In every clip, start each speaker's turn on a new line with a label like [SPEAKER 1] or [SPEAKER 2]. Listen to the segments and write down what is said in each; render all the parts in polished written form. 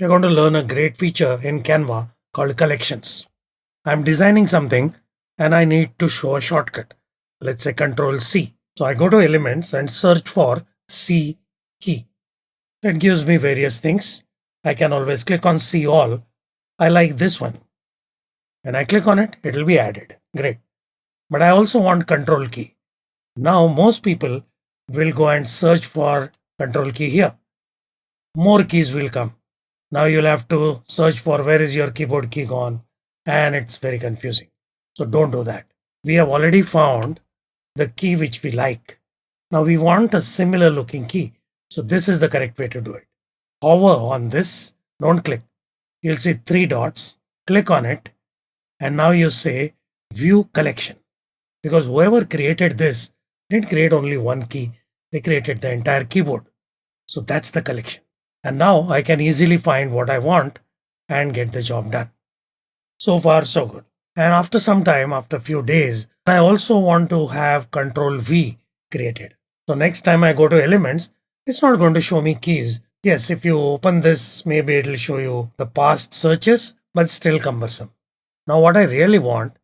[SPEAKER 1] We're going to learn a great feature in Canva called collections. I'm designing something and I need to show a shortcut. Let's say Control C. So I go to Elements and search for C key. It gives me various things. I can always click on See All. I like this one. When I click on it, it will be added. Great. But I also want Control key. Now most people will go and search for Control key here. More keys will come. Now you'll have to search for where is your keyboard key gone, and it's very confusing. So don't do that. We have already found the key which we like. Now we want a similar looking key. So this is the correct way to do it. Hover on this, don't click. You'll see 3 dots, click on it, and now you say View Collection. Because whoever created this didn't create only one key, they created the entire keyboard. So that's the collection. And now I can easily find what I want and get the job done. So far, so good. And after some time, after a few days, I also want to have Control V created. So next time I go to Elements, it's not going to show me keys. Yes, if you open this, maybe it'll show you the past searches, but still cumbersome. Now what I really want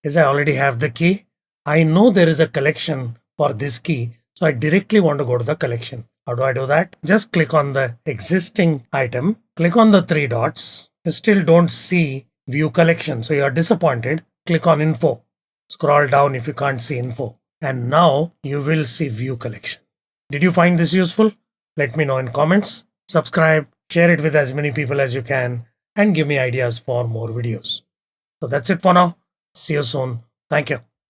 [SPEAKER 1] is I already have the key. I know there is a collection for this key, so I directly want to go to the collection. How do I do that? Just click on the existing item, click on the 3 dots. You still don't see View Collection, so you are disappointed. Click on Info. Scroll down if you can't see Info. And now you will see View Collection. Did you find this useful? Let me know in comments. Subscribe, share it with as many people as you can, and give me ideas for more videos. So that's it for now. See you soon. Thank you.